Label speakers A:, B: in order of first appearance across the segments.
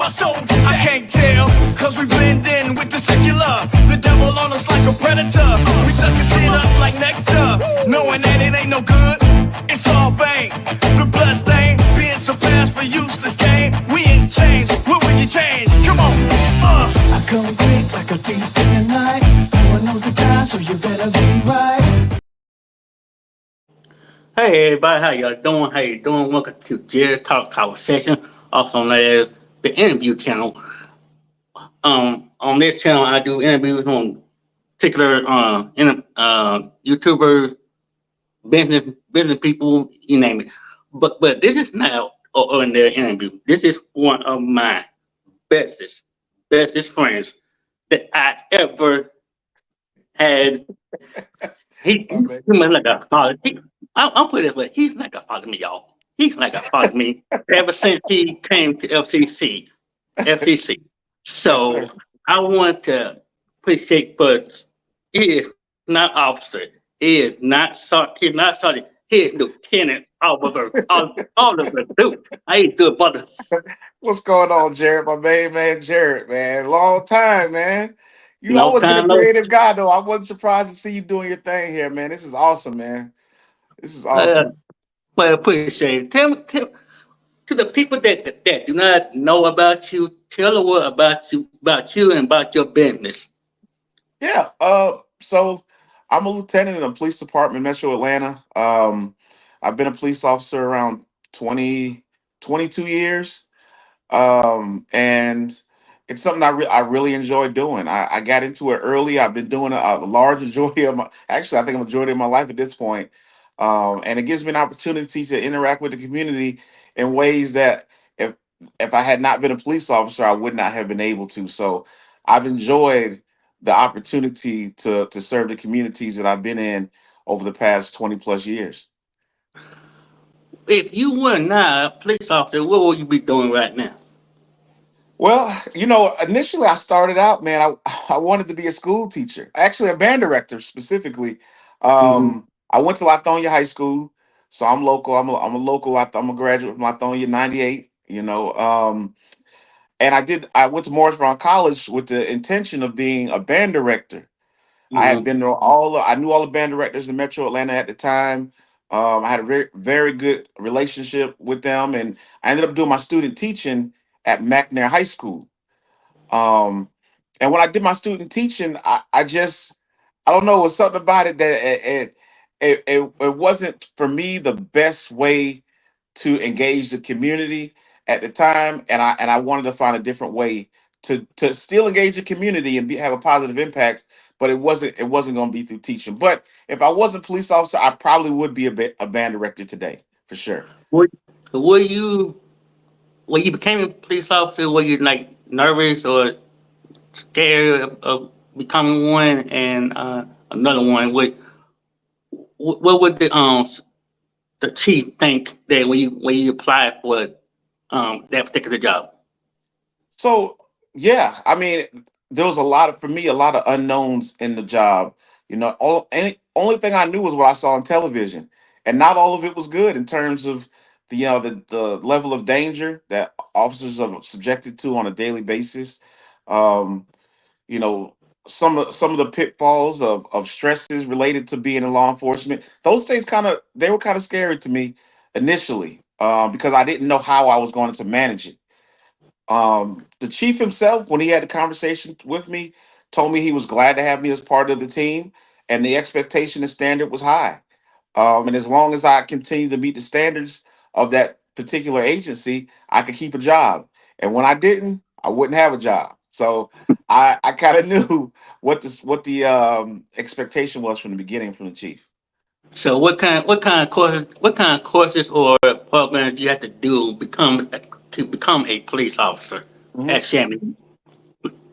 A: my soul. I can't tell, cause we blend in with the secular. The devil on us like a predator. We suck his shit up like nectar, knowing that it ain't no good. It's all vain. The blood stain being surpassed for useless gain. We ain't changed. What will you change? Come on. I come quick like a thief in the night. No one knows the time, so you better be right.
B: Hey everybody, how y'all doing? How you doing? Welcome to Jarrett Talk Conversation, also known as the interview channel. On this channel, I do interviews on particular YouTubers, business people, you name it. But this is not an ordinary interview. This is one of my bestest bestest friends that I ever had. He
C: My man.
B: was like a father. I'll put it this way: he's like a father to me, y'all. He's like a father to me ever since he came to FCC.
C: Yes,
B: So
C: sir.
B: I want to appreciate, but he is not officer. He is not He's not sergeant. He is lieutenant officer. All of the dude. I ain't do it, brother.
C: What's going on, Jarrett? My main man, Jarrett, man. Long time, man. You
B: Long
C: always been a
B: time no.
C: creative guy, though. I wasn't surprised to see you doing your thing here, man. This is awesome, man. This is
B: Uh,
C: awesome.
B: well, appreciate it. Tell to the people that do not know about you, tell the world about you and about your business.
C: Yeah. So I'm a lieutenant in the police department, Metro Atlanta. I've been a police officer around 20, 22 years. And it's something I really enjoy doing. I got into it early. I've been doing a large majority of my, actually, I think a majority of my life at this point. And it gives me an opportunity to interact with the community in ways that if if I had not been a police officer, I would not have been able to. So I've enjoyed the opportunity to serve the communities that I've been in over the past 20 plus years.
B: If you were not a police officer, what would you be doing right now?
C: Well, initially I started out, man, I wanted to be a school teacher, actually a band director specifically.
B: Hmm.
C: I went to Lithonia High School, so I'm local. I'm a local. I'm a graduate from Lithonia '98. And I went to Morris Brown College with the intention of being a band director. I had
B: Hmm.
C: been to I knew all the band directors in Metro Atlanta at the time. I had a very, very good relationship with them, and I ended up doing my student teaching at McNair High School. Um, and when I did my student teaching, I don't know, it was something about it that it wasn't for me the best way to engage the community at the time, and I wanted to find a different way to still engage the community and have a positive impact. But it wasn't going to be through teaching. But if I wasn't a police officer, I probably would be a band director today for sure.
B: Were, were you when you became a police officer? Were you like nervous or scared of becoming one? And another one, what would the chief think that when you applied for that particular job?
C: So yeah, I mean, there was for me a lot of unknowns in the job. Only thing I knew was what I saw on television, and not all of it was good in terms of the level of danger that officers are subjected to on a daily basis. Um, you know, some of the pitfalls of stresses related to being in law enforcement. Those things they were kind of scary to me initially, because I didn't know how I was going to manage it. The chief himself, when he had the conversation with me, told me he was glad to have me as part of the team, and the expectation and standard was high. And as long as I continued to meet the standards of that particular agency, I could keep a job. And when I didn't, I wouldn't have a job. So I kind of knew what the expectation was from the beginning from the chief.
B: So what kind of courses or programs do you have to do to become a police officer
C: Mhm.
B: at Chamblee?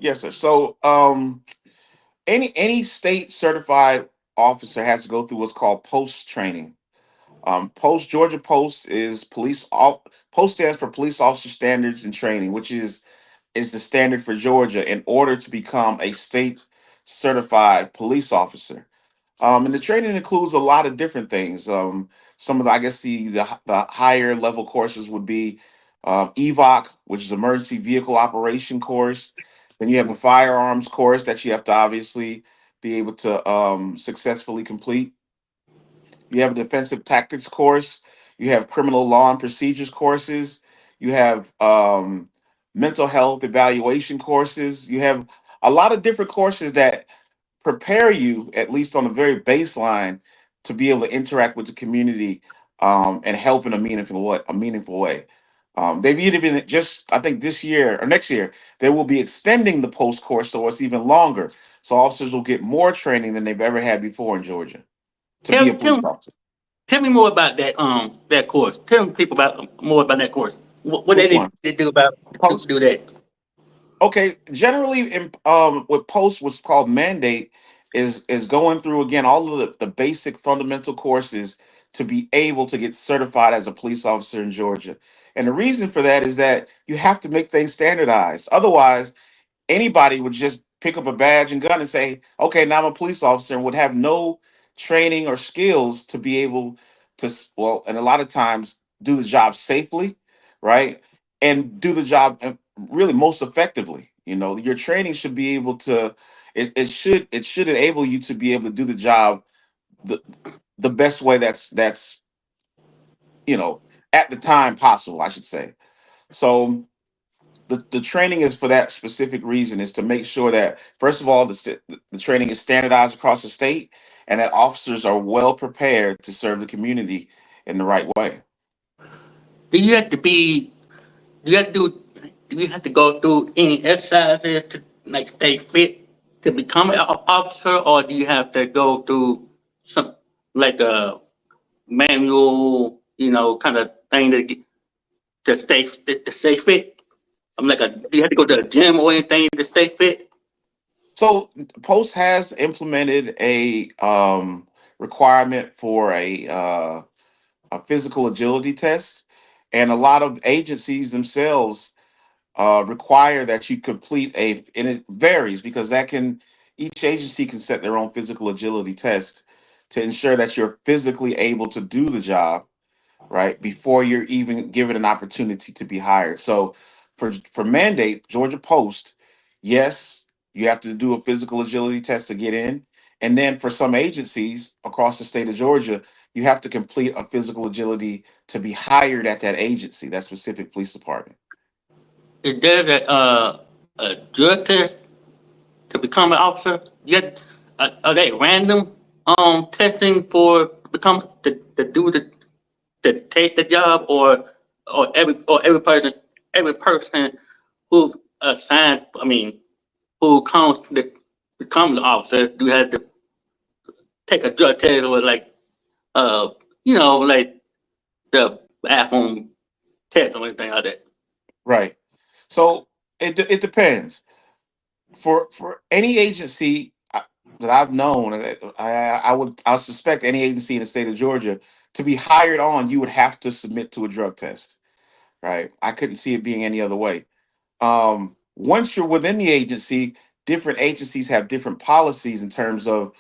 C: Yes, sir. So any state certified officer has to go through what's called post training. Post Georgia Post is Post stands for Police Officer Standards and Training, which is the standard for Georgia in order to become a state certified police officer. And the training includes a lot of different things. Some of the, I guess the higher level courses would be EVOC, which is emergency vehicle operation course. Then you have a firearms course that you have to obviously be able to successfully complete. You have a defensive tactics course. You have criminal law and procedures courses. You have mental health evaluation courses. You have a lot of different courses that prepare you, at least on a very baseline, to be able to interact with the community and help in a meaningful way. A meaningful way. They've either been just, I think this year or next year, they will be extending the post course so it's even longer. So officers will get more training than they've ever had before in Georgia to be a
B: Tell
C: police
B: tell
C: officer.
B: tell me more about that course. Tell people about more about that course. What they
C: Which
B: need
C: one?
B: to do about
C: Post.
B: do that.
C: Okay, generally, in with post, what's called mandate is going through again all of the basic fundamental courses to be able to get certified as a police officer in Georgia. And the reason for that is that you have to make things standardized. Otherwise, anybody would just pick up a badge and gun and say, okay, now I'm a police officer, and would have no training or skills to be able to, well, and a lot of times do the job safely, right? And do the job really most effectively. You know, your training should be able to, it should enable you to be able to do the job the, the best way that's, you know, at the time possible, I should say. So the training is for that specific reason, is to make sure that first of all the training is standardized across the state and that officers are well prepared to serve the community in the right way.
B: Do you have to be? Do you have to do? Do you have to go through any exercises to like stay fit to become an officer, or do you have to go through some like a manual, kind of thing to stay fit? I'm like do you have to go to a gym or anything to stay fit?
C: So post has implemented a requirement for a physical agility test, and a lot of agencies themselves require that you complete and it varies because each agency can set their own physical agility test to ensure that you're physically able to do the job, right, before you're even given an opportunity to be hired. So for mandate, Georgia Post, yes, you have to do a physical agility test to get in. And then for some agencies across the state of Georgia, you have to complete a physical agility to be hired at that agency, that specific police department.
B: Is there a drug test to become an officer? Yet, are they random testing for become to do to take the job, or every person who assigned, I mean, who comes to become the officer do have to take a drug test, or like uh like the bathroom test or anything like that.
C: Right. So it depends. For any agency that I've known, and I suspect any agency in the state of Georgia to be hired on, you would have to submit to a drug test. Right. I couldn't see it being any other way. Once you're within the agency, different agencies have different policies in terms of,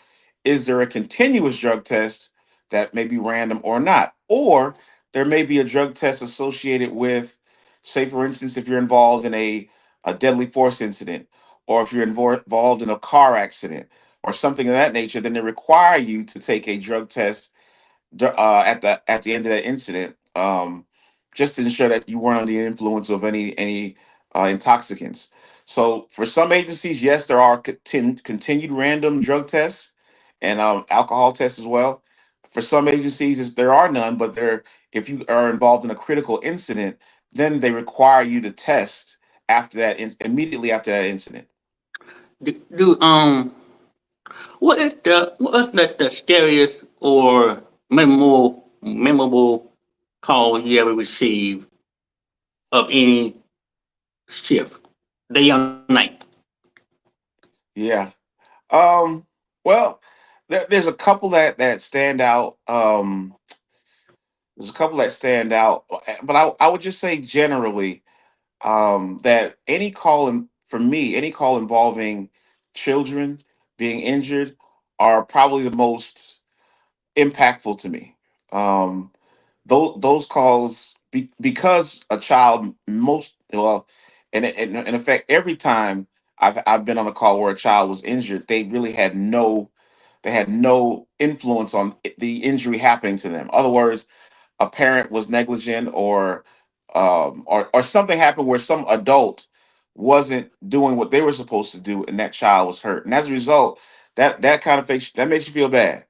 C: is there a continuous drug test that may be random or not? Or there may be a drug test associated with, say, for instance, if you're involved in a deadly force incident, or if you're involved in a car accident or something of that nature, then they require you to take a drug test at the end of that incident, just to ensure that you weren't under the influence of any intoxicants. So for some agencies, yes, there are continued random drug tests and alcohol tests as well. For some agencies, there are none, but if you are involved in a critical incident, then they require you to test immediately after that incident.
B: What is the scariest or memorable call you ever received of any shift, day or night?
C: Yeah. Um, well, there's a couple that stand out. There's a couple that stand out, but I would just say generally that for me, any call involving children being injured are probably the most impactful to me. Um, those calls, because a child, most well, and in effect, every time I've been on a call where a child was injured, they really had no, they had no influence on the injury happening to them. Other words, a parent was negligent, or something happened where some adult wasn't doing what they were supposed to do, and that child was hurt, and as a result, that kind of makes you feel bad,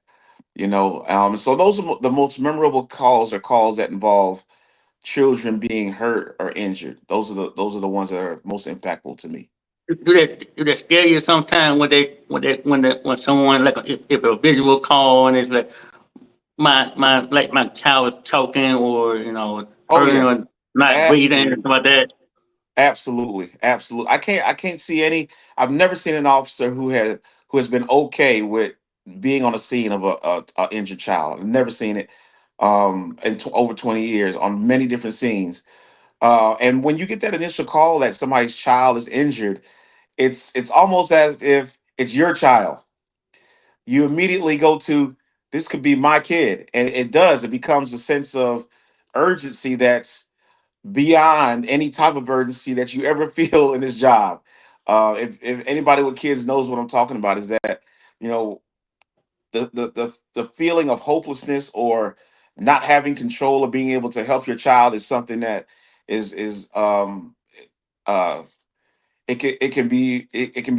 C: you know. So those are the most memorable calls, are calls that involve children being hurt or injured. Those are the ones that are most impactful to me.
B: Do that scare you sometimes when someone like if a visual call and it's like my child is choking or
C: Oh
B: hurting
C: yeah,
B: or not breathing and
C: absolutely.
B: stuff like that.
C: Absolutely, absolutely. I can't see any. I've never seen an officer who has been okay with being on a scene of a injured child. I've never seen it in over 20 years on many different scenes. And when you get that initial call that somebody's child is injured, it's almost as if it's your child. You immediately go to, this could be my kid, and it does. It becomes a sense of urgency that's beyond any type of urgency that you ever feel in this job. If anybody with kids knows what I'm talking about, is that, you know, the feeling of hopelessness or not having control of being able to help your child is something that is uh it can be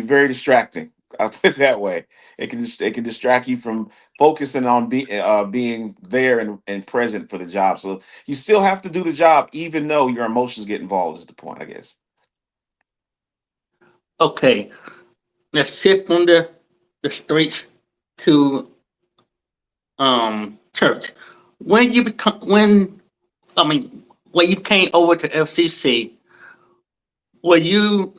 C: very distracting. I'll put it that way. It can distract you from focusing on being there and present for the job. So you still have to do the job, even though your emotions get involved. Is the point, I guess.
B: Okay, let's shift from the streets to church. When I mean when you came over to FCC, were you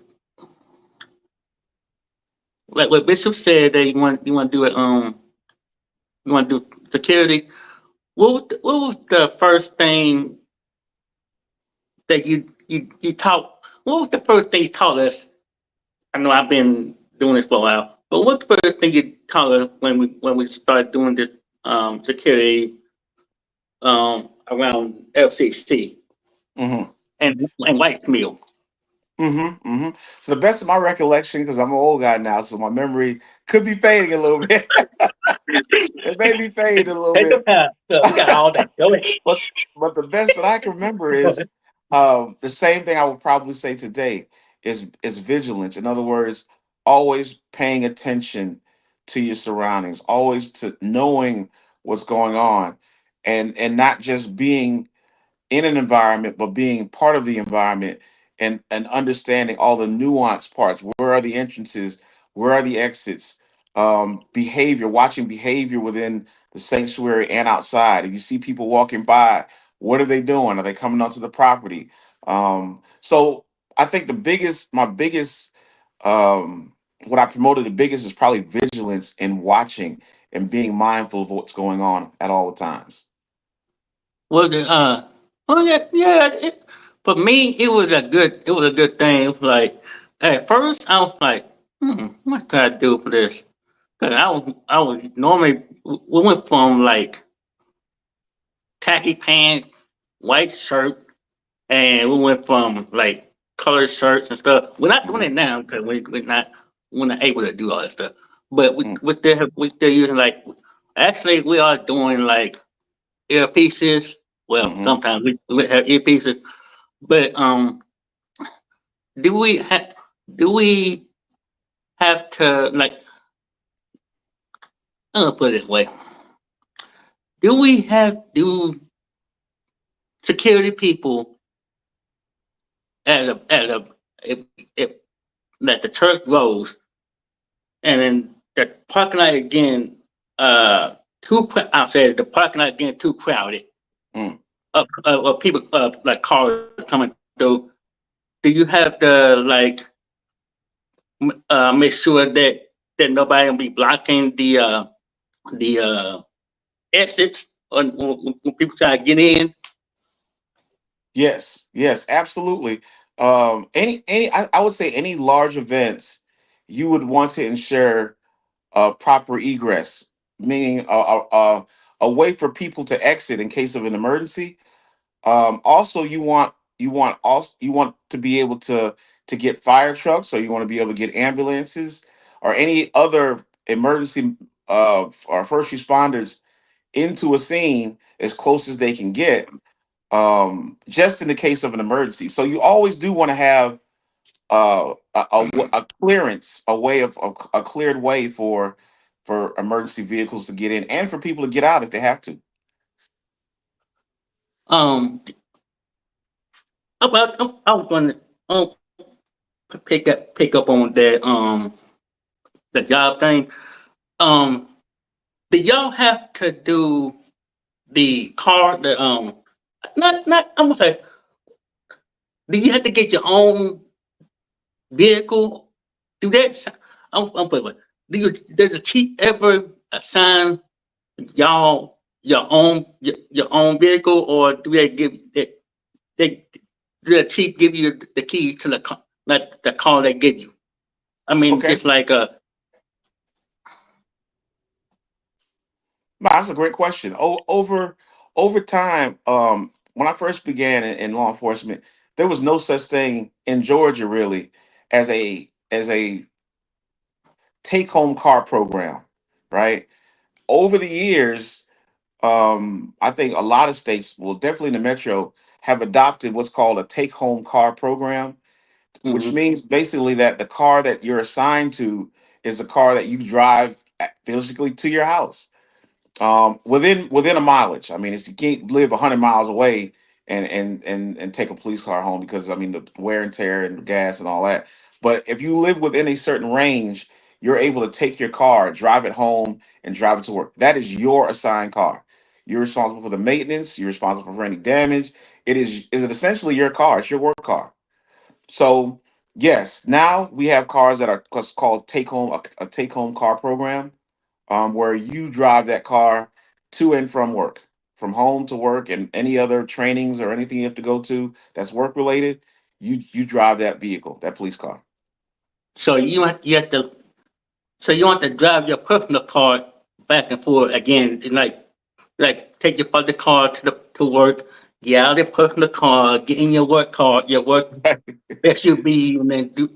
B: like what Bishop said that you want to do it you want to do security? What was the first thing that you taught? What was the first thing you taught us? I know I've been doing this for a while, but what's the first thing you taught us when we started doing the security around FCC
C: Hmm.
B: and White's Mill?
C: So the best of my recollection, because I'm an old guy now, so my memory could be fading a little bit. It may be fading a little
B: Take your
C: bit.
B: time. Look, we got all day. Go ahead.
C: but but the best that I can remember is the same thing I would probably say today is vigilance. In other words, always paying attention to your surroundings, always to knowing what's going on, and not just being in an environment, but being part of the environment, and understanding all the nuanced parts. Where are the entrances? Where are the exits? Behavior, watching behavior within the sanctuary and outside. If you see people walking by, what are they doing? Are they coming onto the property? So I think my biggest, um, what I promoted the biggest is probably vigilance and watching and being mindful of what's going on at all the times.
B: Well, well, yeah. For me, it was a good thing. It was like at first I was like, what can I do for this? Cause I was normally we went from like tacky pants, white shirt, and we went from like colored shirts and stuff. We're not doing
C: Mhm.
B: it now because we're not able to do all that stuff. But we
C: Mm,
B: we still using like actually we are doing like earpieces. Well,
C: mhm.
B: sometimes we have earpieces, but do we have do we have to like put it this way? Do security people at a if that the church goes and then the parking lot again I said the parking lot getting too crowded
C: Mm.
B: of people like cars coming through. Do you have to like make sure that nobody will be blocking the exits when people try to get in?
C: Yes, yes, absolutely. I would say any large events, you would want to ensure proper egress, meaning a way for people to exit in case of an emergency. Also, you want to be able to get fire trucks, so you want to be able to get ambulances or any other emergency or first responders into a scene as close as they can get, just in the case of an emergency. So you always do want to have a clearance, a way of a cleared way for emergency vehicles to get in and for people to get out if they have to.
B: Um, I was going to pick up on that the job thing. Um, do y'all have to do the car the not I'm gonna say, do you have to get your own vehicle? Do that? I'm putting. Does the chief ever assign y'all your own vehicle, or do they give they the chief give you the keys to the car, like the car they give you? I mean,
C: Okay.
B: just like
C: No, that's a great question. Over time, when I first began in law enforcement, there was no such thing in Georgia really as a take home car program, right? Over the years, I think a lot of states, well, definitely in the metro, have adopted what's called a take home car program, which
B: mhm.
C: means basically that the car that you're assigned to is the car that you drive physically to your house, within a mileage. I mean, it's, you can't live 100 miles away and take a police car home, because I mean the wear and tear and the gas and all that. But if you live within a certain range, you're able to take your car, drive it home, and drive it to work. That is your assigned car. You're responsible for the maintenance. You're responsible for any damage. It essentially your car. It's your work car. So yes, now we have cars that are what's called take home, a take home car program, where you drive that car to and from work, from home to work, and any other trainings or anything you have to go to that's work related. You drive that vehicle, that police car.
B: So you have to so you want to drive your personal car back and forth again, and like take your other car to work, get out of your personal car, get in your work SUV, and then do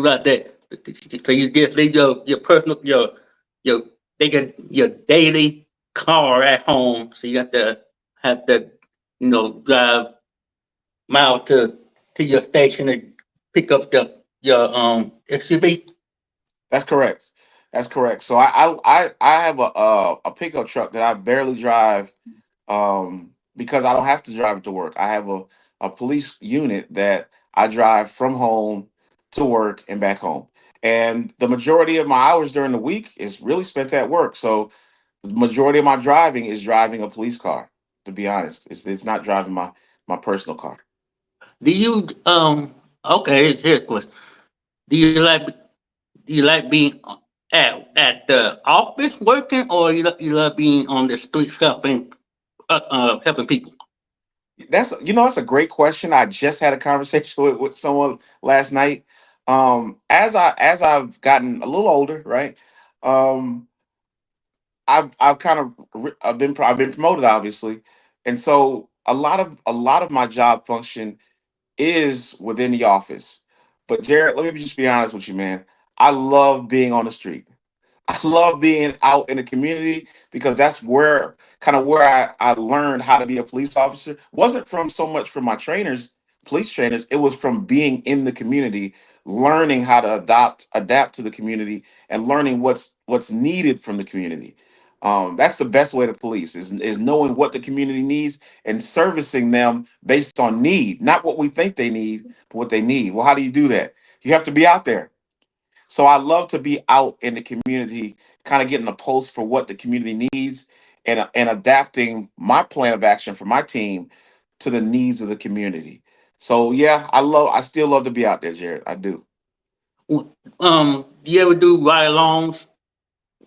B: like that. So you just leave your personal your they get your daily car at home. So you have to drive mile to your station and pick up your SUV.
C: That's correct. That's correct. So I have a pickup truck that I barely drive, because I don't have to drive it to work. I have a police unit that I drive from home to work and back home. And the majority of my hours during the week is really spent at work. So the majority of my driving is driving a police car. To be honest, it's not driving my personal car.
B: Do you okay? Here's a question. Do you like do you like being at the office working, or you love being on the streets helping people?
C: That's a great question. I just had a conversation with someone last night. As I've gotten a little older, right? Um, I've kind of I've been promoted, obviously, and so a lot of my job function is within the office. But Jarrett, let me just be honest with you, man. I love being on the street. I love being out in the community, because that's where kind of where I learned how to be a police officer. Wasn't from so much from my trainers, police trainers. It was from being in the community, learning how to adapt to the community, and learning what's needed from the community. That's the best way to police is knowing what the community needs and servicing them based on need, not what we think they need, but what they need. Well, how do you do that? You have to be out there. So I love to be out in the community, kind of getting a pulse for what the community needs, and adapting my plan of action for my team to the needs of the community. So yeah, I still love to be out there, Jared. I do.
B: Do you ever do ride-alongs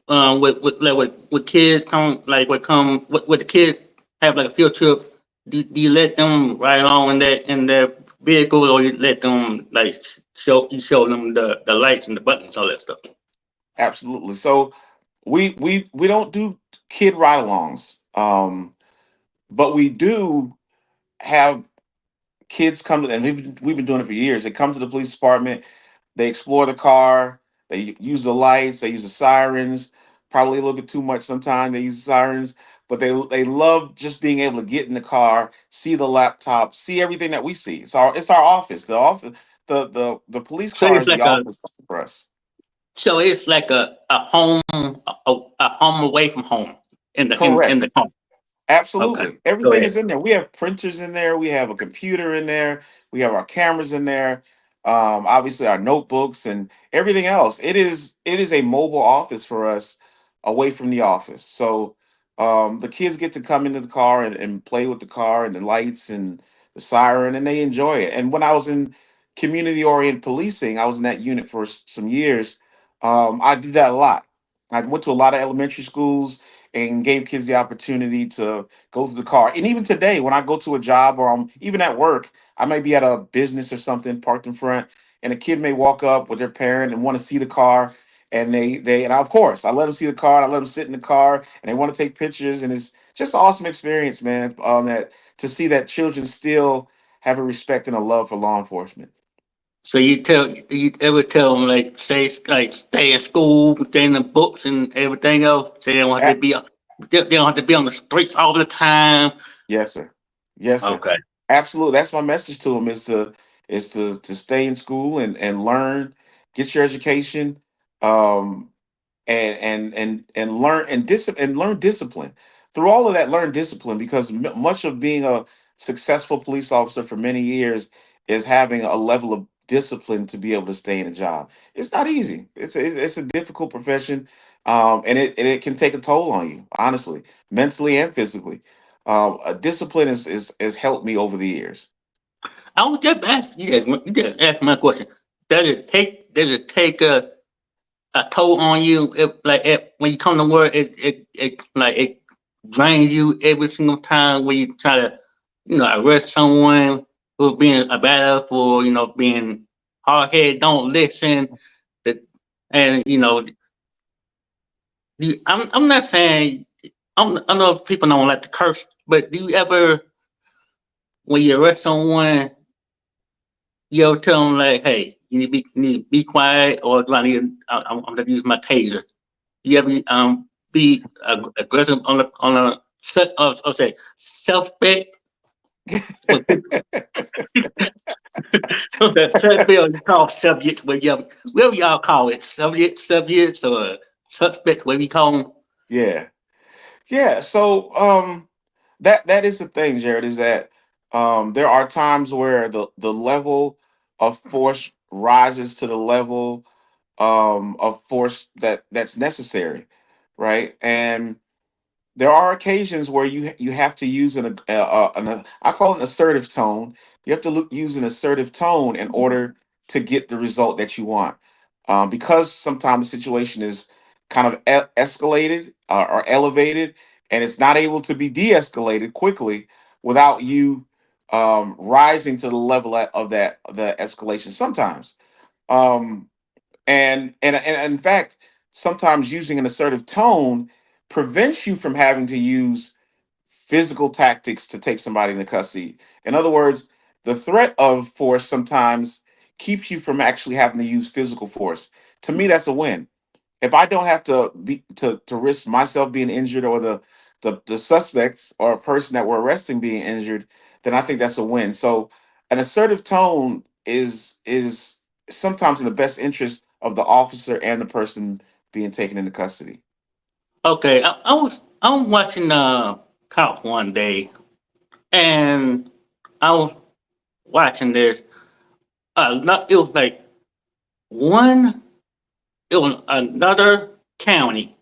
B: with kids come like would come with the kids have like a field trip? Do you let them ride along in their vehicle, or you let them like show them the lights and the buttons all that stuff?
C: Absolutely. So we don't do kid ride-alongs. But we do have kids come to, and we've been doing it for years. They come to the police department, they explore the car, they use the lights, they use the sirens, probably a little bit too much sometimes. They use the sirens, but they love just being able to get in the car, see the laptop, see everything that we see. It's our office. The office, the police
B: So
C: car
B: it's
C: is the
B: like a
C: office for us.
B: so it's like a home a home away from home in
C: Correct.
B: the home. Okay.
C: Absolutely.
B: Go
C: Everything
B: ahead.
C: is in there. We have printers in there. We have a computer in there. We have our cameras in there. Obviously our notebooks and everything else. It is a mobile office for us away from the office. So the kids get to come into the car and play with the car and the lights and the siren, and they enjoy it. And when I was in community oriented policing, I was in that unit for some years. I did that a lot. I went to a lot of elementary schools and gave kids the opportunity to go through the car. And even today, when I go to a job or I'm even at work, I may be at a business or something parked in front, and a kid may walk up with their parent and want to see the car. And and of course I let them see the car. I let them sit in the car, and they want to take pictures. And it's just an awesome experience, man. That to see that children still have a respect and a love for law enforcement.
B: So you ever tell them like stay in school, stay in the books and everything else. So they don't have to
C: A-
B: be they don't have to be on the streets all the time.
C: yes, sir. Yes, sir.
B: Okay.
C: Absolutely. That's my message to them is to stay in school and learn, get your education, um, and learn and learn discipline. Through all of that, learn discipline because much of being a successful police officer for many years is having a level of discipline to be able to stay in a job. It's not easy. It's a difficult profession, and it can take a toll on you, honestly, mentally and physically. Discipline has helped me over the years.
B: I was just asking you just asked my question. Does it take a toll on you if when you come to work it drains you every single time when you try to arrest someone who's being a bad apple, being hard headed, don't listen, that and I'm not saying I know people don't like to curse, but do you ever when you arrest someone you ever tell them like, hey, you need to be quiet, or do I need? I'm going to use my taser. You ever be aggressive on a set of say self-respect for the suspect you call subjects, whatever y'all call it, subjects or suspects, whatever you call them.
C: Yeah. Yeah. So that is the thing, Jared, is that there are times where the level of force rises to the level of force that's necessary, right? And there are occasions where you have to use I call it an assertive tone. You have to use an assertive tone in order to get the result that you want, because sometimes the situation is kind of escalated or elevated, and it's not able to be de-escalated quickly without you rising to the level of that the escalation. Sometimes, um, and in fact, sometimes using an assertive tone prevents you from having to use physical tactics to take somebody into custody. In other words, the threat of force sometimes keeps you from actually having to use physical force. To me, that's a win. If I don't have to risk myself being injured or the suspects or a person that we're arresting being injured, then I think that's a win. So an assertive tone is sometimes in the best interest of the officer and the person being taken into custody.
B: Okay, I was watching cops one day, and I was watching this. Not it was like one. It was another county.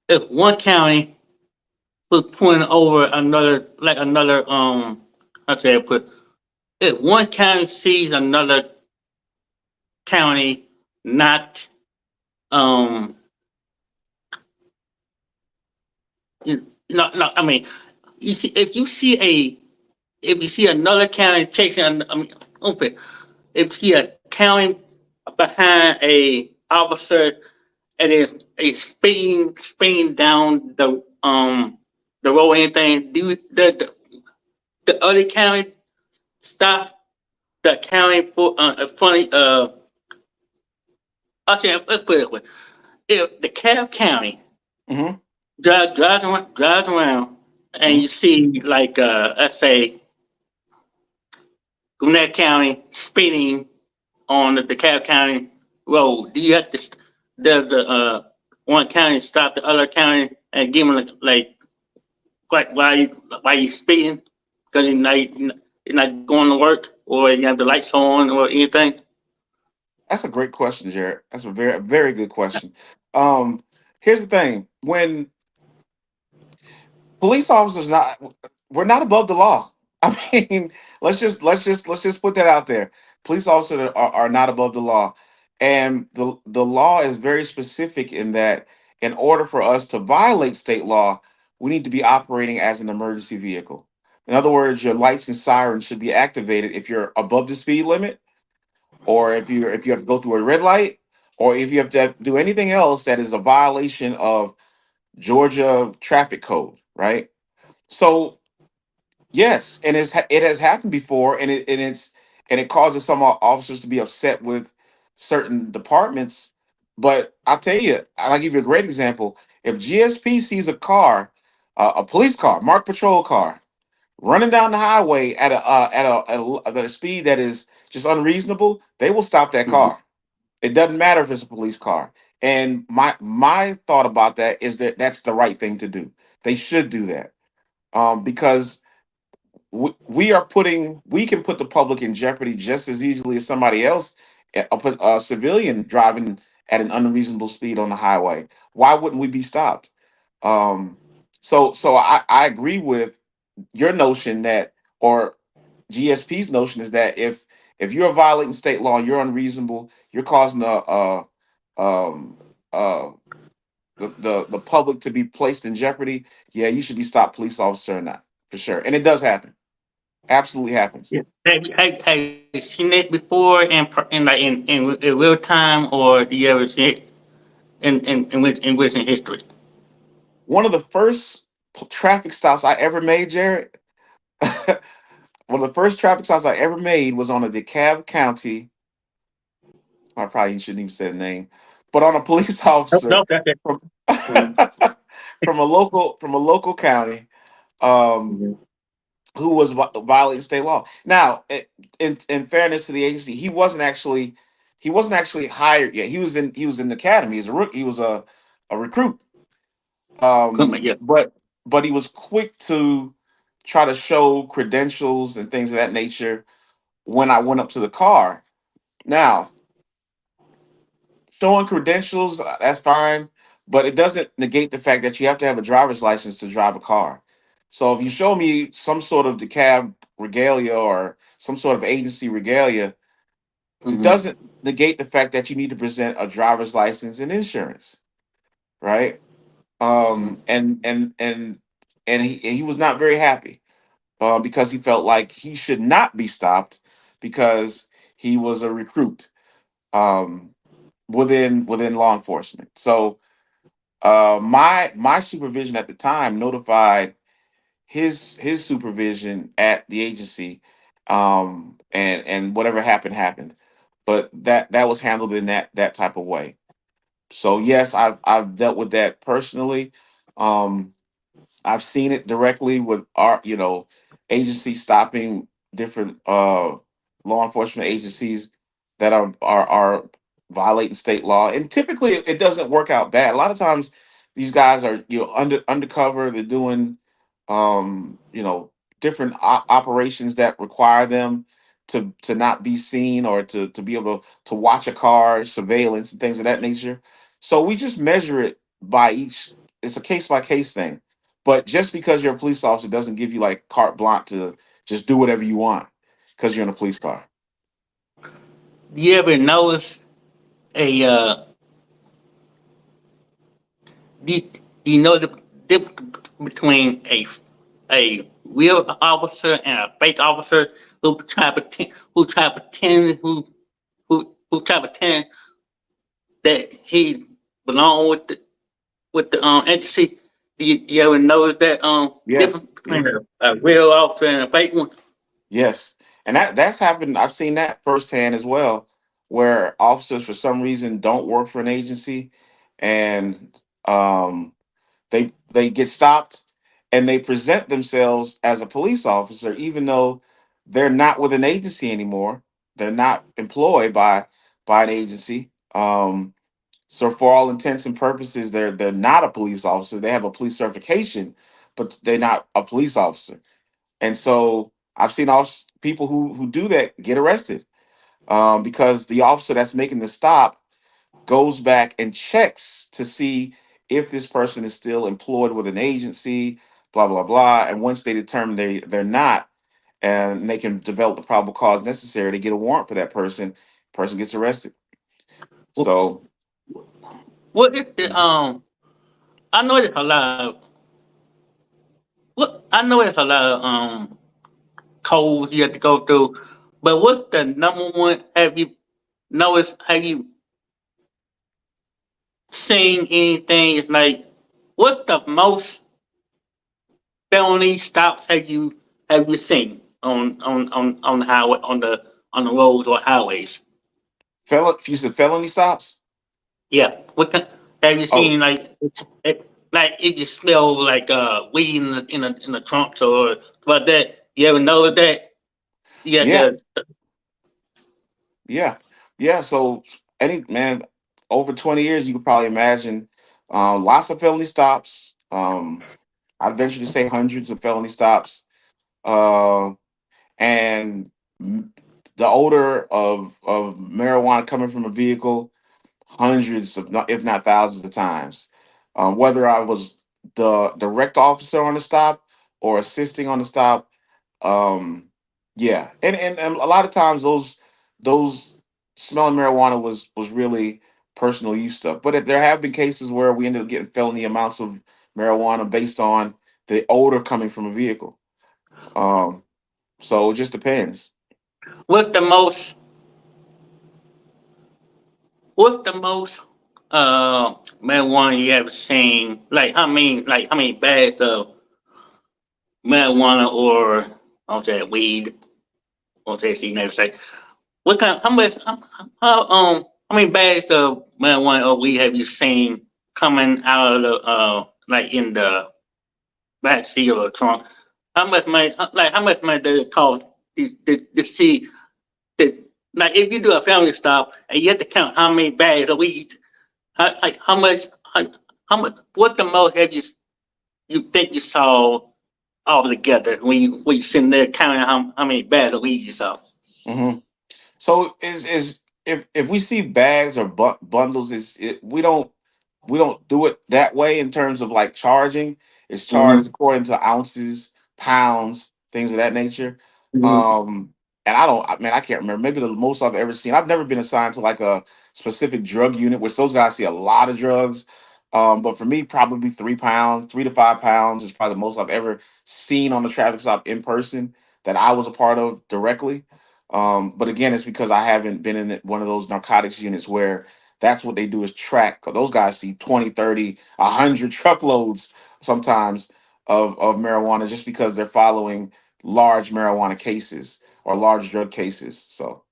B: If one county was pulling over another I say put if one county sees another county not um no I mean you see, if you see another county taking I mean okay if you see a county behind a officer and it's speeding down the road or anything, do the other county stop the county for funny actually let's put it this way. If the Cab County
C: Hmm.
B: drives around and
C: Hmm.
B: you see like let's say Gwinnett County speeding on the DeKalb County road, do you have to the one county stop the other county and give them like why you speeding? Because you're not going to work or you have the lights on or anything.
C: That's a great question, Jared. That's a very good question. Um, Here's the thing: when police officers not we're not above the law. I mean, let's just put that out there. Police officers are not above the law, and the law is very specific in that in order for us to violate state law, we need to be operating as an emergency vehicle. In other words, your lights and sirens should be activated if you're above the speed limit, or if you have to go through a red light, or if you have to do anything else that is a violation of Georgia traffic code, right? So yes, and it has happened before, and it causes some officers to be upset with certain departments. But I'll tell you, I'll give you a great example. If GSP sees a car, a police car, marked patrol car, running down the highway at a speed that is just unreasonable, they will stop that
B: Mhm.
C: car. It doesn't matter if it's a police car. And my thought about that is that that's the right thing to do. They should do that, because we can put the public in jeopardy just as easily as somebody else, a civilian driving at an unreasonable speed on the highway. Why wouldn't we be stopped? Um, so I agree with your notion that, or GSP's notion is that if you're violating state law, you're unreasonable, you're causing um uh the public to be placed in jeopardy. Yeah, you should be stopped, police officer or not, for sure. And it does happen. Absolutely happens.
B: Yeah. Have you seen it before in real time, or do you ever see it in recent history?
C: One of the first traffic stops I ever made, Jared. One of the first traffic stops I ever made was on a DeKalb County. I probably shouldn't even say the name, but on a police
B: Nope,
C: officer
B: nope, that's it.
C: from
B: Mhm.
C: from a local county, um,
B: Mhm.
C: who was violating state law. Now, in fairness to the agency, he wasn't actually hired yet. He was in the academy. He was a recruit.
B: Yeah.
C: But he was quick to try to show credentials and things of that nature when I went up to the car. Now, showing credentials, that's fine, but it doesn't negate the fact that you have to have a driver's license to drive a car. So if you show me some sort of DeKalb regalia or some sort of agency regalia, it
B: Hmm.
C: doesn't negate the fact that you need to present a driver's license and insurance, right?
B: Hmm.
C: And he was not very happy, because he felt like he should not be stopped because he was a recruit, um, within law enforcement. So, my supervision at the time notified his supervision at the agency, and whatever happened. But that was handled in that type of way. So yes, I've dealt with that personally. Um, I've seen it directly with our, agencies stopping different law enforcement agencies that are violating state law, and typically it doesn't work out bad. A lot of times, these guys are undercover. They're doing different operations that require them to not be seen, or to be able to watch a car, surveillance and things of that nature. So we just measure it by each. It's a case by case thing, but just because you're a police officer doesn't give you like carte blanche to just do whatever you want because you're in a police car.
B: Do you ever notice a do you know the difference between a real officer and a fake officer who try to pretend that he belong with the agency. You ever notice that
C: Yes.
B: difference between a real officer and a fake one?
C: Yes, and that's happened. I've seen that firsthand as well, where officers for some reason don't work for an agency, and um, they get stopped, and they present themselves as a police officer, even though they're not with an agency anymore. They're not employed by an agency. So for all intents and purposes, they're not a police officer. They have a police certification, but they're not a police officer. And so I've seen people who do that get arrested, because the officer that's making the stop goes back and checks to see if this person is still employed with an agency, blah blah blah. And once they determine they're not, and they can develop the probable cause necessary to get a warrant for that person gets arrested. So
B: What is the I know there's a lot of I know there's a lot of codes you have to go through, but what's the number one? Have you noticed? Have you seen anything? It's like what's the most felony stops have you seen on the highway on the roads or highways?
C: you said felony stops.
B: Yeah, what kind, have you
C: Oh
B: seen like if you smell like weed in the trunks or about that? You ever know that? You got
C: yeah,
B: the
C: yeah, yeah. So any man over 20 years, you could probably imagine lots of felony stops. I'd venture to say hundreds of felony stops. Uh, and m- the odor of marijuana coming from a vehicle, hundreds of, if not thousands of times. Whether I was the direct officer on the stop or assisting on the stop, yeah, and a lot of times those smelling marijuana was really personal use stuff. But there have been cases where we ended up getting felony amounts of marijuana based on the odor coming from a vehicle. Um, so it just depends.
B: what's the most what's the most marijuana you ever seen? Like how many bags of marijuana or I'll say weed? I'll say see never say what kind? How much? How many bags of marijuana or weed have you seen coming out of the like in the back seat of the trunk? How much money? Like how much money does it cost to see that? Like if you do a family stop and you have to count how many bags of weed, how much? How much? What the most have you think you saw all together when you sitting there counting how many bags of weed you saw?
C: Hmm. So is if we see bags or bundles, we don't do it that way in terms of like charging. It's charged
B: Mm-hmm.
C: according to ounces, pounds, things of that nature.
B: Mm-hmm.
C: Um, and man, I can't remember. Maybe the most I've ever seen. I've never been assigned to like a specific drug unit, which those guys see a lot of drugs. But for me, probably 3 pounds, 3 to 5 pounds is probably the most I've ever seen on the traffic stop in person that I was a part of directly. But again, it's because I haven't been in one of those narcotics units where that's what they do is track. 'Cause those guys see 20, 30, 100 truckloads sometimes of marijuana just because they're following large marijuana cases or large drug cases. So,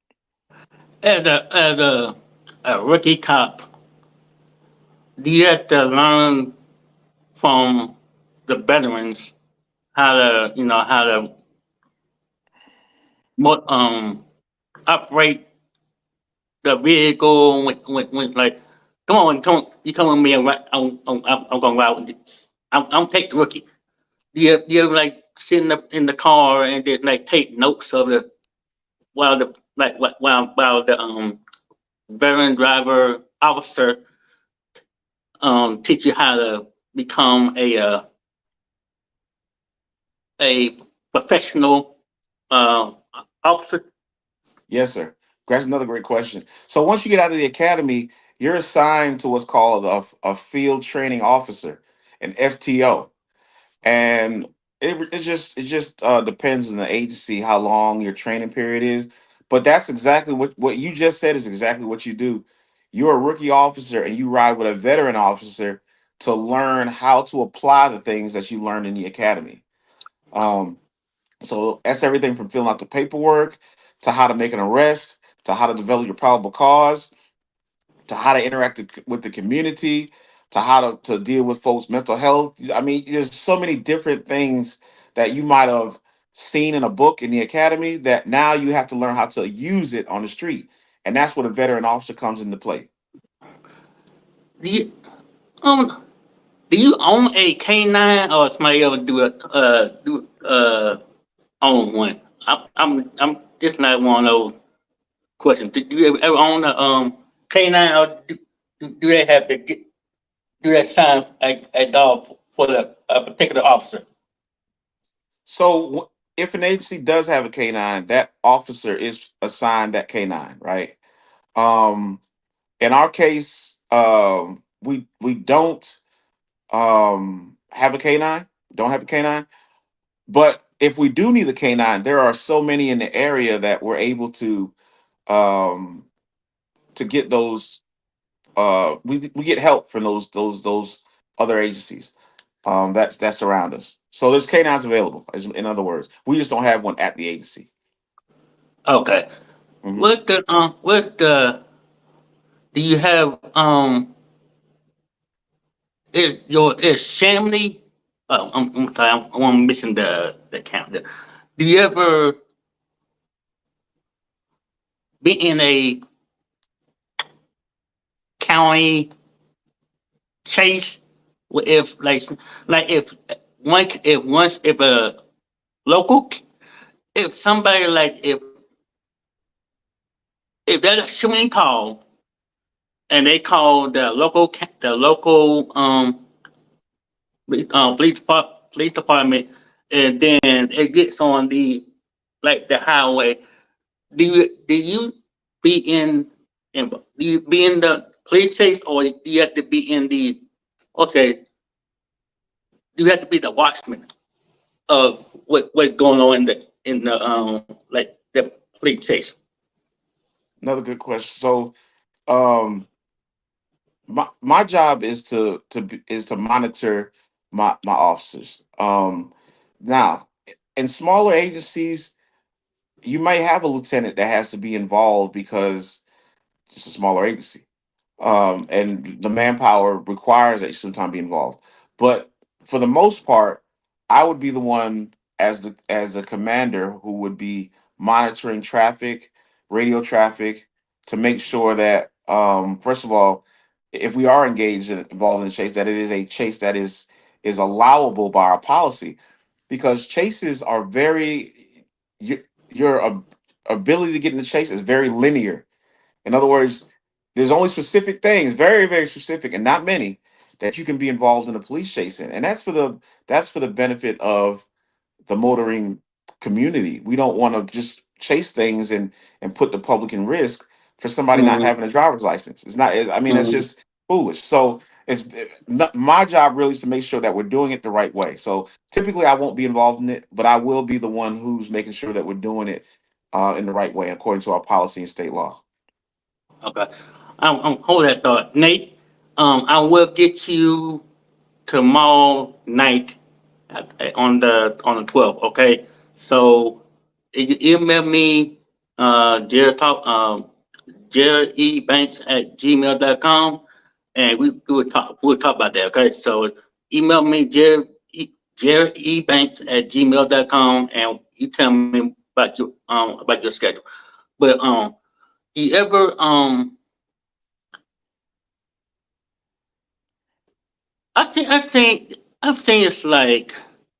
B: As a rookie cop, do you have to learn from the veterans how to how to operate the vehicle when like come on you come with me and I'm gonna ride with you. I'm take the rookie. Do you ever like sit in the car and just like take notes of the while the like while the veteran driver officer teach you how to become a professional uh, officer.
C: yes, sir. That's another great question. So, once you get out of the academy, you're assigned to what's called a field training officer, an FTO. And it just depends on the agency how long your training period is, but that's exactly what you just said is exactly what you do. you're a rookie officer and you ride with a veteran officer to learn how to apply the things that you learned in the academy. Um, so that's everything from filling out the paperwork to how to make an arrest to how to develop your probable cause to how to interact with the community, to how to deal with folks' mental health. I mean, there's so many different things that you might have seen in a book in the academy that now you have to learn how to use it on the street. And that's where the veteran officer comes into play.
B: Do you um do you own a canine or somebody ever own one? I'm just not one of those questions. Do you ever own a canine or do they have to get do they sign a dog for the a particular officer?
C: So if an agency does have a canine, that officer is assigned that canine, right? Um, in our case, we don't have a canine, don't have a canine. But if we do need a canine, there are so many in the area that we're able um to get those we get help from those other agencies that's around us. So there's canines available. In other words, we just don't have one at the agency.
B: Okay.
C: Hmm.
B: What the do you have is Chamblee? Oh, I'm sorry, I'm missing the count. Do you ever be in a county chase? If like if a local if somebody like if there's a shooting call and they call the local police department and then it gets on the like the highway. Do you be in do you be in the police chase or do you have to be in the okay? Do you have to be the watchman of what's going on in the like the police chase?
C: Another good question. So um my job is is to monitor my officers. Now in smaller agencies, you might have a lieutenant that has to be involved because it's a smaller agency, and the manpower requires that you sometimes be involved. But for the most part, I would be the one as the commander who would be monitoring traffic, radio traffic, to make sure that first of all, if we are engaged and involved in a chase, that it is a chase that is allowable by our policy, because chases are very your ability to get in the chase is very linear. In other words, there's only specific things, very, very specific, and not many, that you can be involved in a police chase in. And that's for the benefit of the motoring community. We don't want to just chase things and put the public in risk for somebody not
B: Mm-hmm.
C: having a driver's license. It's not. I mean, it's
B: Mm-hmm.
C: just foolish. So my job really is to make sure that we're doing it the right way. So typically, I won't be involved in it, but I will be the one who's making sure that we're doing it in the right way according to our policy and state law.
B: Okay, I'm hold that thought, Nate. I will get you tomorrow night on the 12th. Okay, so if you email me Jared E Banks at gmail.com and we'll talk about that. Okay, so email me Jared E Banks at gmail.com and you tell me about your schedule. But you ever I've seen it's like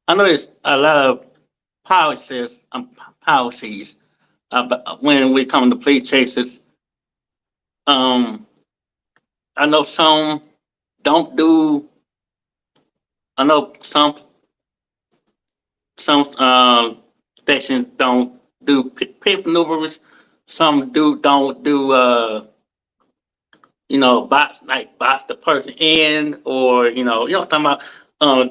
B: I know it's a lot of policies policies when we come to play chases. Um, I know some don't do. I know some stations don't do pit maneuvers. Some don't do box the person in or what I'm talking about.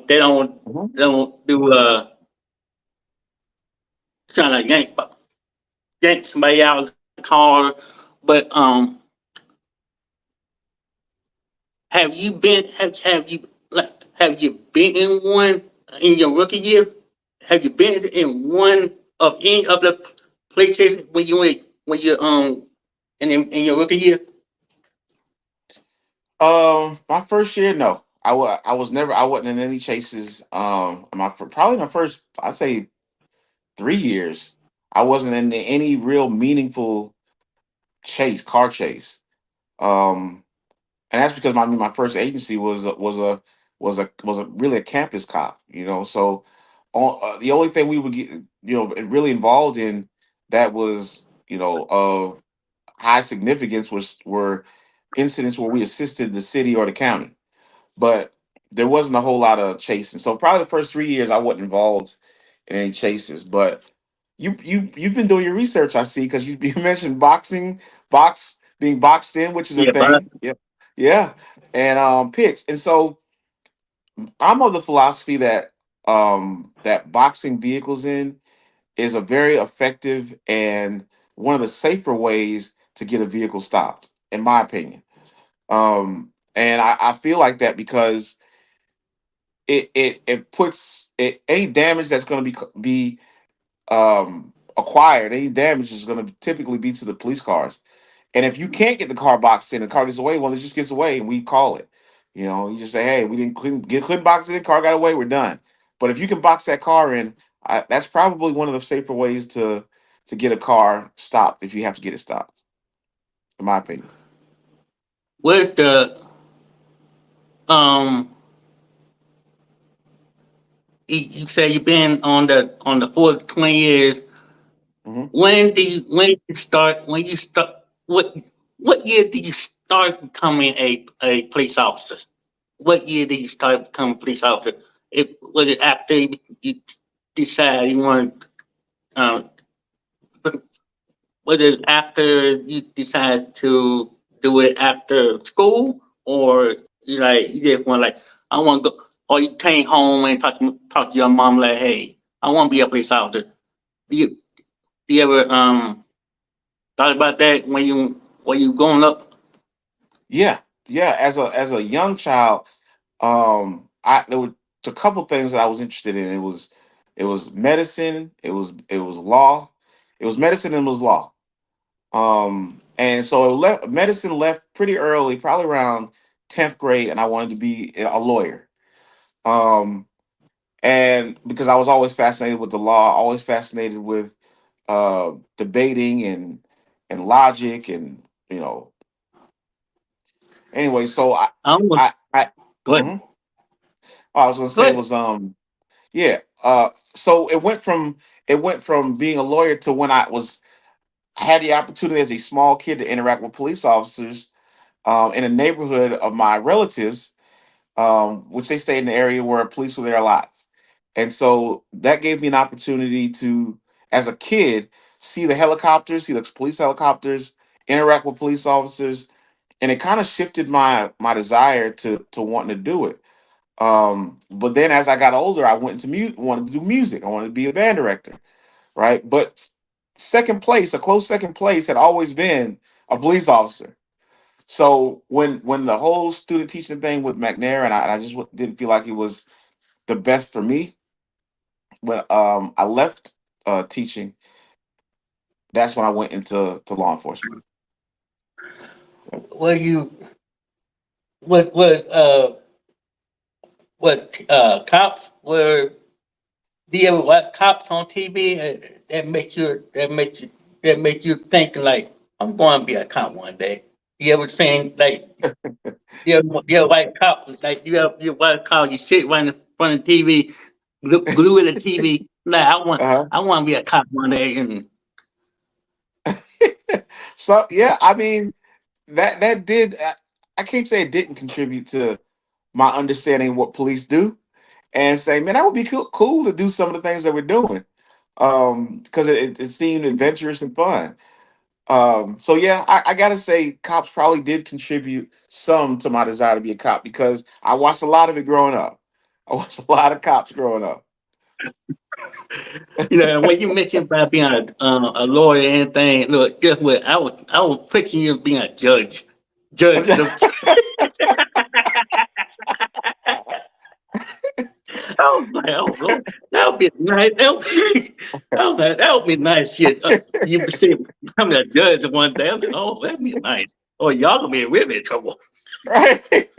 B: They don't do trying to yank somebody out of the car. But have you been in one in your rookie year? Have you been in one of any of the places when you in your rookie year?
C: My first year, no, I was never, I wasn't in any chases. Probably my first, I say 3 years, I wasn't in any real meaningful car chase. Um, and that's because my first agency was a really a campus cop, So the only thing we would get, really involved in that was, of high significance were incidents where we assisted the city or the county, but there wasn't a whole lot of chasing. So probably the first 3 years I wasn't involved in any chases. But you've been doing your research, I see, because you mentioned being boxed in, which is a
B: Yeah, but
C: thing. Yeah, yeah, and picks. And so I'm of the philosophy that boxing vehicles in is a very effective and one of the safer ways to get a vehicle stopped, in my opinion. And I feel like that because it puts any damage that's going to be acquired, any damage is going to typically be to the police cars. And if you can't get the car boxed in, the car gets away. Well, it just gets away, and we call it. You just say, "Hey, we didn't couldn't box it in. Car got away. We're done." But if you can box that car in, that's probably one of the safer ways to get a car stopped if you have to get it stopped, in my opinion.
B: with the um you say you've been on the for 20 years.
C: Hmm.
B: When you start what year did you start becoming a police officer? What year did you start becoming a police officer? It was it after you decided you want um was it after you decided to do it after school, or you just want like I want to go, or you came home and talk to your mom like, hey, I want to be a police officer. Do you do you ever thought about that when you growing up?
C: Yeah, yeah. As a young child, I there were a couple things that I was interested in. It was medicine. It was law. It was medicine and it was law. And so medicine left pretty early, probably around 10th grade, and I wanted to be a lawyer. Um, and because I was always fascinated with the law, always fascinated with debating and logic and you know. Anyway, so
B: I almost
C: I
B: go ahead.
C: mhm. I was gonna
B: Go
C: say
B: ahead.
C: was yeah. So it went from being a lawyer to when I had the opportunity as a small kid to interact with police officers in a neighborhood of my relatives, which they stayed in the area where police were there a lot. And so that gave me an opportunity to, as a kid, see the helicopters, see the police helicopters, interact with police officers, and it kind of shifted my desire to wanting to do it. But then as I got older, I went into wanted to do music. I wanted to be a band director, right? But second place, a close second place, had always been a police officer. So when the whole student teaching thing with McNair, and I just didn't feel like it was the best for me. When I left teaching, that's when I went into law enforcement.
B: Were you what cops were? Do you ever watch cops on TV that make you think like I'm going to be a cop one day? You ever seen like you ever white cop like you white cop you sit right in front of the TV, glue at the TV like
C: Uh-huh.
B: I want to be a cop one day and
C: So yeah, I mean that did. I can't say it didn't contribute to my understanding of what police do, and say, man, that would be cool to do some of the things that we're doing, because it seemed adventurous and fun. So yeah, I gotta say, cops probably did contribute some to my desire to be a cop because I watched a lot of it growing up. I watched a lot of cops growing up.
B: you know when you mentioned about being a lawyer and anything. Look, guess what? I was picturing you being a judge. Judge. was like, oh Lord, that would be nice. That would be nice shit. You see, become a judge one day. I'm like, oh, that'd be nice. Oh, y'all gonna be in really trouble.
C: Right.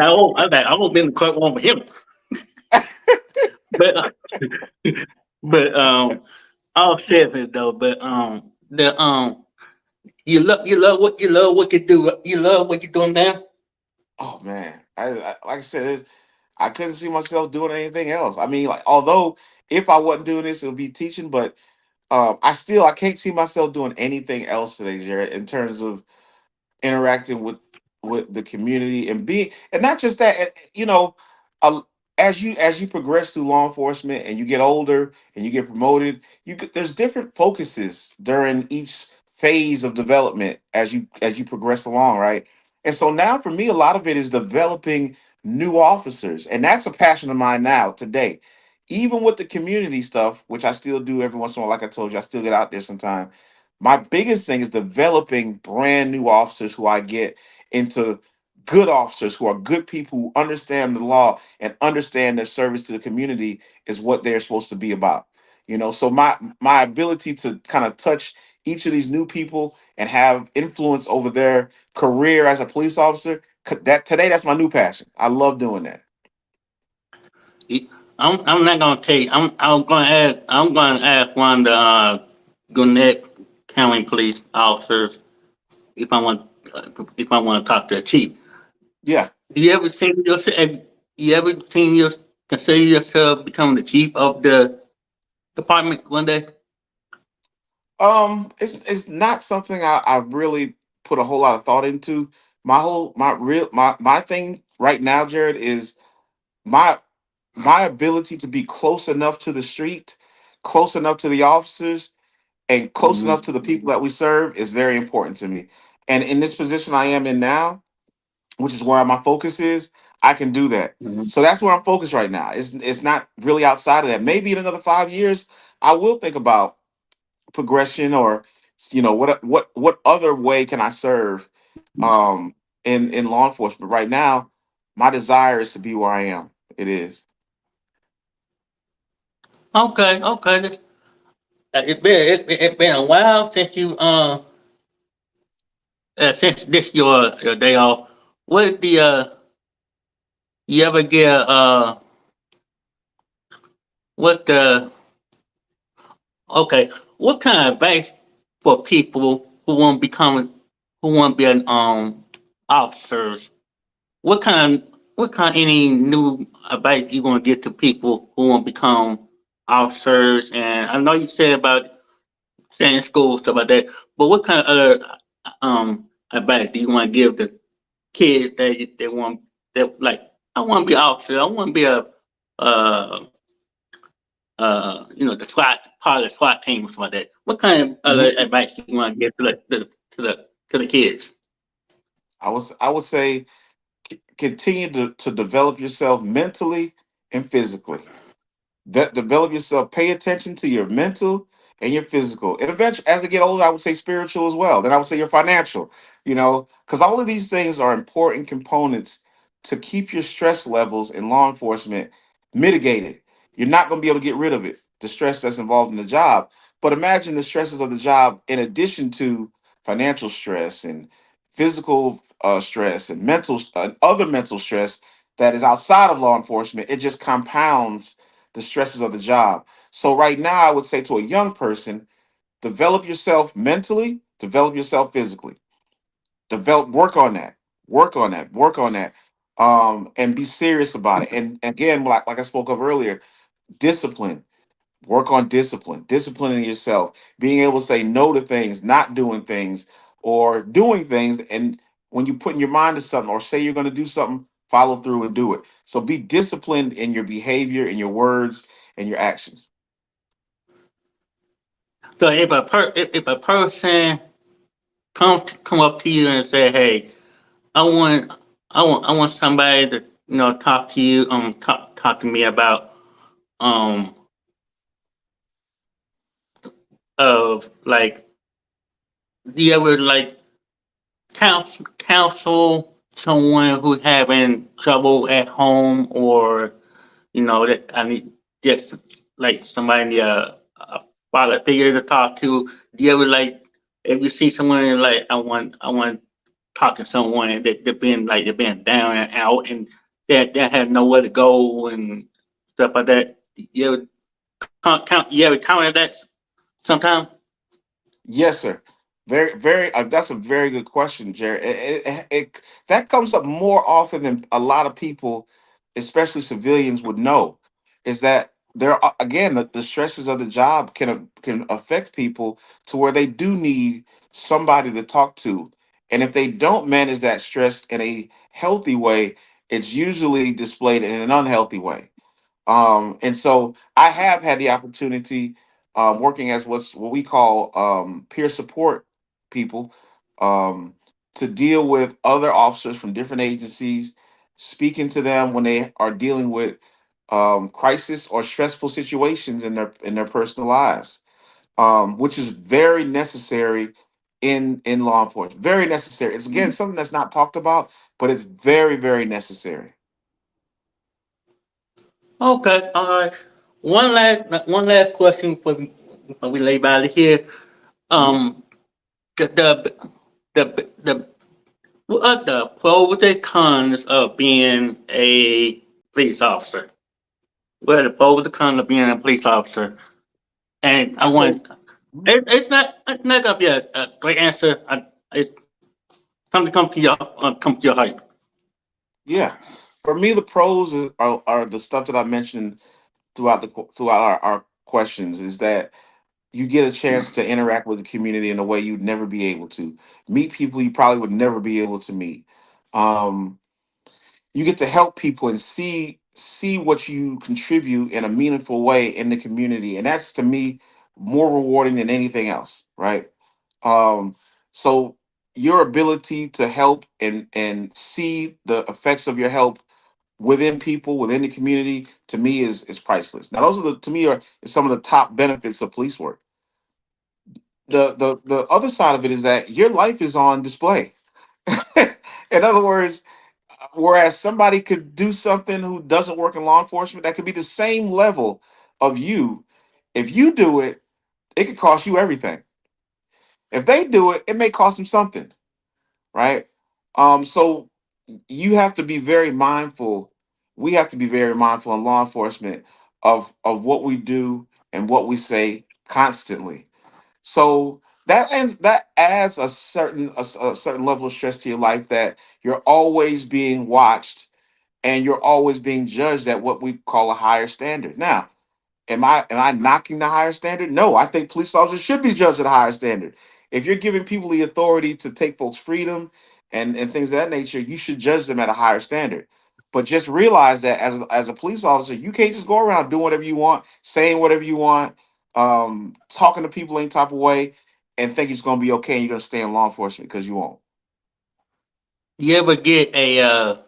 B: I won't be in the courtroom with him. But but all serious though. But the you love what you do. You love what you're doing now.
C: Oh man, like I said, I couldn't see myself doing anything else. I mean, like although if I wasn't doing this, it would be teaching, but I can't see myself doing anything else today, Jared, in terms of interacting with the community and being, and not just that, uh, as you progress through law enforcement and you get older and you get promoted, there's different focuses during each phase of development as you progress along, right? And so now for me, a lot of it is developing new officers, and that's a passion of mine now today. Even with the community stuff, which I still do every once in a while, like I told you, I still get out there sometime. My biggest thing is developing brand new officers who I get into good officers who are good people who understand the law and understand their service to the community is what they're supposed to be about. So my ability to kind of touch each of these new people and have influence over their career as a police officer, that today that's my new passion. I love doing that.
B: I'm not gonna tell you. I'm gonna ask one of the Gwinnett County police officers if I want to talk to the chief.
C: Yeah.
B: Do you ever seen yourself? Have you ever seen your consider yourself becoming the chief of the department one day?
C: It's not something I really put a whole lot of thought into. My thing right now, Jared, is my my ability to be close enough to the street, close enough to the officers, and close enough
B: Mm-hmm.
C: to the people that we serve is very important to me. And in this position I am in now, which is where my focus is, I can do that.
B: Mm-hmm.
C: So that's where I'm focused right now. It's not really outside of that. Maybe in another 5 years, I will think about progression or what other way can I serve in law enforcement. Right now, my desire is to be where I am. It is.
B: Okay, okay. It's been a while since since this your day off. What the you ever get what the okay, what kind of advice for people who want to be an officers? What kind any new advice you want to give to people who want to become officers? And I know you said about staying in school stuff like that, but what kind of other advice do you want to give to kids that want that like I want to be an officer, I want to be a uh the SWAT part of the SWAT team or something like that. What kind of other
C: Mhm.
B: advice you want to give to the kids?
C: I would say continue to develop yourself mentally and physically. That develop yourself, pay attention to your mental and your physical, and eventually as they get older, I would say spiritual as well, then I would say your financial, because all of these things are important components to keep your stress levels in law enforcement mitigated. You're not going to be able to get rid of it, the stress that's involved in the job, but imagine the stresses of the job in addition to financial stress and physical stress and other mental stress that is outside of law enforcement. It just compounds the stresses of the job. So right now, I would say to a young person, develop yourself mentally, develop yourself physically, work on that, and be serious about it. And again, like I spoke of earlier, discipline. Work on disciplining yourself, being able to say no to things, not doing things, or doing things. And when you put in your mind to something or say you're going to do something, follow through and do it. So be disciplined in your behavior, in your words, and your actions.
B: So if a person come up to you and say, "Hey, I want I want somebody to talk to you talk to me about um of like do you ever like counsel someone who's having trouble at home or that I need just like somebody a father figure to talk to. Do you ever like if you see someone like I want to talk to someone that they've been down and out and that have nowhere to go and stuff like that. You ever you ever counter that sometimes?
C: Yes, sir. Very, very. That's a very good question, Jared. That comes up more often than a lot of people, especially civilians, would know. Is that there are again the stresses of the job can affect people to where they do need somebody to talk to, and if they don't manage that stress in a healthy way, it's usually displayed in an unhealthy way. And so I have had the opportunity working as what we call peer support people um, to deal with other officers from different agencies, speaking to them when they are dealing with crisis or stressful situations in their personal lives, which is very necessary in law enforcement. Very necessary. It's again something that's not talked about, but it's very very necessary.
B: Okay, all right. One last question before we lay by here.
C: Mhm.
B: Um, the the what are the pros and cons of being a police officer? What are the pros and cons of being a police officer? And I
C: I say.
B: want it's not gonna be a great answer. It's something come to your heart.
C: Yeah, for me, the pros are the stuff that I mentioned throughout our questions. Is that you get a chance to interact with the community in a way you'd never be able to meet people you probably would never be able to meet. Um, you get to help people and see what you contribute in a meaningful way in the community, and that's to me more rewarding than anything else. Right. Um, so your ability to help and see the effects of your help within people within the community to me is priceless. Now those are the to me are some of the top benefits of police work. The other side of it is that your life is on display. In other words, whereas somebody could do something who doesn't work in law enforcement that could be the same level of you, if you do it, it could cost you everything. If they do it, it may cost them something, right? So you have to be very mindful. We have to be very mindful in law enforcement of what we do and what we say constantly. So that adds a certain level of stress to your life that you're always being watched and you're always being judged at what we call a higher standard. Now, am I knocking the higher standard? No, I think police officers should be judged at a higher standard. If you're giving people the authority to take folks' freedom and things of that nature, you should judge them at a higher standard. But just realize that as a police officer, you can't just go around doing whatever you want, saying whatever you want, talking to people any type of way, and think it's going to be okay and you're going to stay in law enforcement because you won't.
B: You ever get a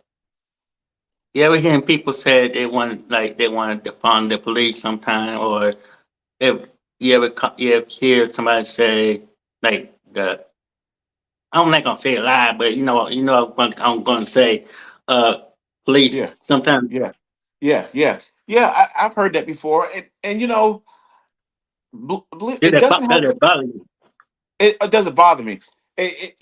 B: you ever hear people say they want to defund the police sometime, or if you ever hear somebody say like the I'm not gonna say a lie, but I'm gonna say uh police
C: Yeah,
B: sometimes
C: yeah, yeah. I've heard that before, and it doesn't have
B: that bother you.
C: it doesn't bother me. It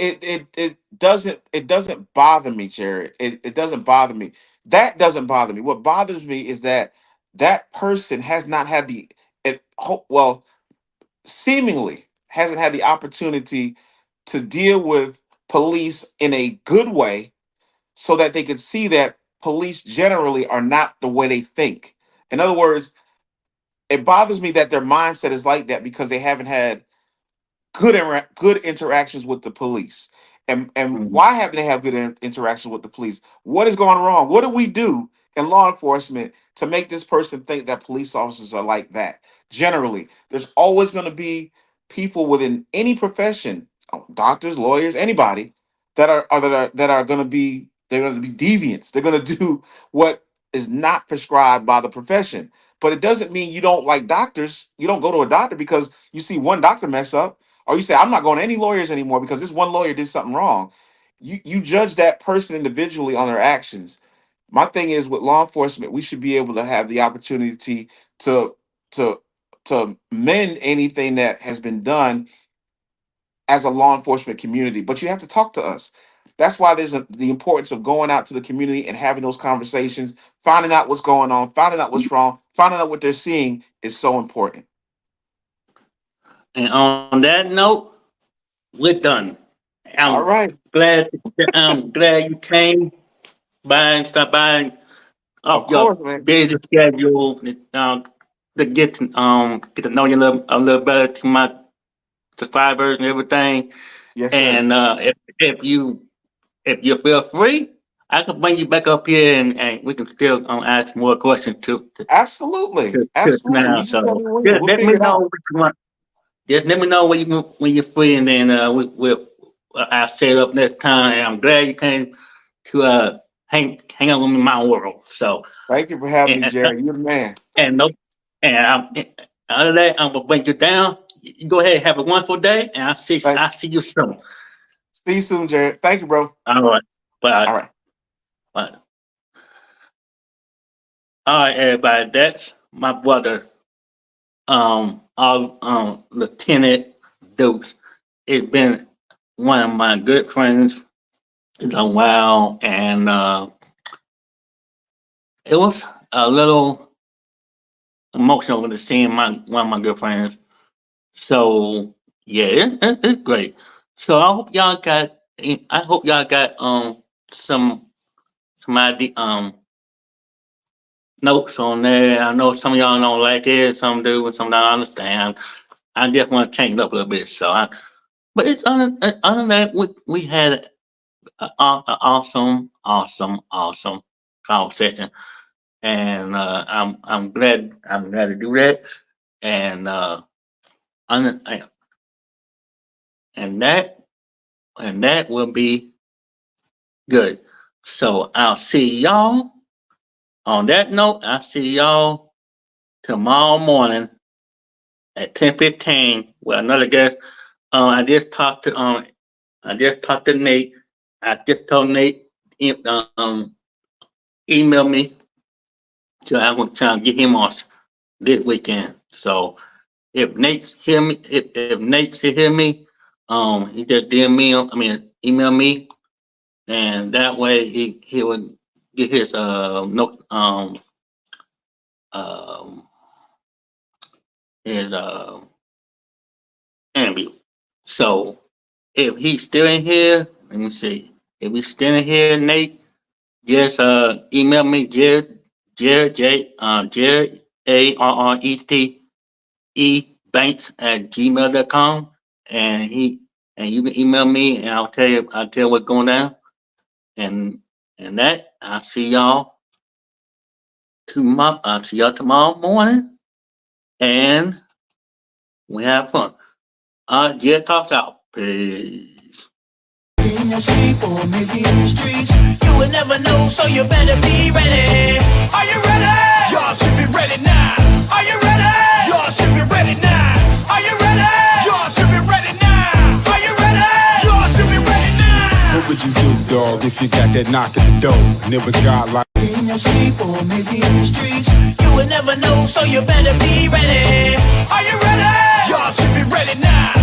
C: doesn't bother me, Jared. It doesn't bother me. That doesn't bother me. What bothers me is that that person has not had well, seemingly hasn't had the opportunity to deal with police in a good way so that they could see that police generally are not the way they think. In other words, it bothers me that their mindset is like that because they haven't had good interactions with the police. And
B: Mhm.
C: why haven't they have good interactions with the police? What is going wrong? What do we do in law enforcement to make this person think that police officers are like that? Generally, there's always going to be people within any profession, doctors, lawyers, anybody that are going to be they're going to be deviants. They're going to do what is not prescribed by the profession. But it doesn't mean you don't like doctors. You don't go to a doctor because you see one doctor mess up, or you say I'm not going to any lawyers anymore because this one lawyer did something wrong. You judge that person individually on their actions. My thing is with law enforcement, we should be able to have the opportunity to to to mend anything that has been done as a law enforcement community. But you have to talk to us. That's why the importance of going out to the community and having those conversations, finding out what's going on, finding out what's wrong, finding out what they're seeing is so important.
B: And on that note, we're done.
C: All
B: I'm
C: right.
B: glad you came by and stopped by
C: Of
B: off
C: course,
B: your
C: man.
B: busy schedule to get to know you a little better to my subscribers and everything.
C: Yes, sir.
B: And if you feel free, I can bring you back up here and we can still ask more questions
C: Absolutely.
B: to
C: Absolutely.
B: now.
C: You just tell
B: So
C: me when.
B: just
C: We'll
B: let me
C: figure it
B: know
C: out.
B: what you want. Just let me know when you're free, and then I'll set it up next time. And I'm glad you came to hang out with me in my world. So
C: Thank you for having me,
B: and
C: Jerry. You're the man.
B: and no and other than that, I'm gonna bring you down. You go ahead, have a wonderful day, and
C: Thank
B: I'll see you soon.
C: See you soon, Jerry. Thank you, bro.
B: All right,
C: All
B: bye.
C: right.
B: Bye. All right, everybody. That's my brother, Lieutenant Dukes. It's been one of my good friends in a while, and it was a little emotional to seeing one of my good friends. So yeah, it's great. So I hope y'all got some idea, notes on there. I know some of y'all don't like it, some do, and some don't understand. I just want to change it up a little bit. But it's other than that, we had an awesome conversation, and I'm glad to do that, and un- and that will be good. So I'll see y'all. On that note, I'll see y'all tomorrow morning at 10:15 with another guest. I just talked to Nate. I just told Nate email me, so I'm gonna try and get him off this weekend. So if Nate should hear me, he just email me, and that way he would get his no um his interview. So if he's still in here, let me see. If he's still in here, Nate, just email me Jared Arrette banks at gmail.com, and you can email me and I'll tell you what's going down. And that I'll see y'all tomorrow morning, and we have fun. Jared talks out. Peace.
A: In your sleep or maybe in the streets, you will never know, so you better be ready. Are you ready? Y'all should be ready now. Are you ready? Y'all should be ready now. Are you ready? Y'all should be ready now. Are you ready? Y'all should be ready now.
D: What would you do, dog, if you got that knock at the door and it was God like?
A: In your sleep or maybe in the streets, you will never know, so you better be ready. Are you ready? Y'all should be ready now.